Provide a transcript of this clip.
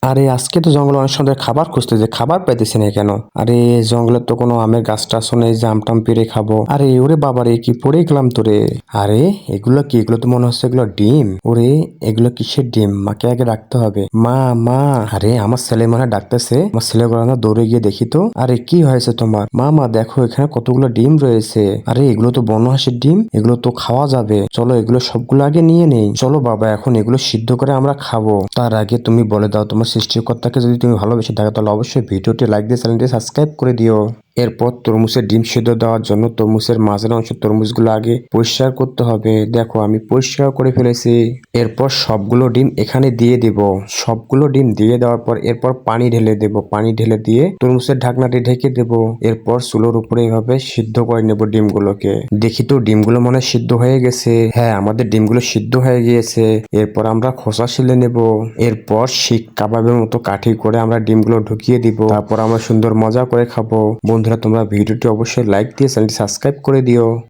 আরে আজকে তো জঙ্গলে অনেক সময় খাবার খুঁজতেছে, খাবার পাইতেছি না কেন? আরে জঙ্গলে তো কোনো আমের গাছ টাছও নেই যে আম টাম পেড়ে খাবো। আরে ওরে বাবারে কি পড়ে গেলাম তোরে। আরে এগুলো কি? এগুলো তো মনে হচ্ছে এগুলো ডিম। ওরে এগুলো কিসের ডিম? মাকে আগে ডাকতে হবে। মা মা। আরে আমার ছেলে মনে হয় ডাকতেছে। আমার ছেলেগুলো না দৌড়ে গিয়ে দেখি তো। আরে কি হয়েছে তোমার? মা মা দেখো এখানে কতগুলো ডিম রয়েছে। আরে এগুলো তো বন্য হাঁসের ডিম, এগুলো তো খাওয়া যাবে। চলো এগুলো সবগুলো আগে নিয়ে নেই। চলো বাবা এখন এগুলো সিদ্ধ করে আমরা খাবো। তার আগে তুমি বলে দাও তোমার সৃষ্টিকর্তাকে যদি তুমি ভালোবেসে থাকো তাহলে অবশ্যই ভিডিওটি লাইক দিয়ে চ্যানেলটি সাবস্ক্রাইব করে দিও। এরপর তরমুজের ডিম সিদ্ধ দেওয়ার জন্য তরমুজের মাঝের অংশ তরমুজগুলো আগে পরিষ্কার করতে হবে। দেখো আমি পরিষ্কার করে ফেলেছি। এরপর সবগুলো ডিম এখানে দিয়ে দিব। সবগুলো ডিম দিয়ে দেওয়ার পর এরপর পানি ঢেলে দেব। পানি ঢেলে দিয়ে তরমুজের ঢাকনাটি ঢেকে দেব। এরপর চুলোর উপরে এইভাবে সিদ্ধ করে নেব ডিমগুলোকে। দেখি তো ডিমগুলো মনে হয় সিদ্ধ হয়ে গেছে। হ্যাঁ আমাদের ডিমগুলো সিদ্ধ হয়ে গিয়েছে। এরপর আমরা খোসা শিলে নেব। এরপর শিক কাবাবের মতো কাঠি করে আমরা ডিমগুলো ঢুকিয়ে দিব। তারপর আমরা সুন্দর মজা করে খাবো। বন্ধুরা তোমরা ভিডিওটি অবশ্যই লাইক দিয়ে চ্যানেলটি সাবস্ক্রাইব করে দিও।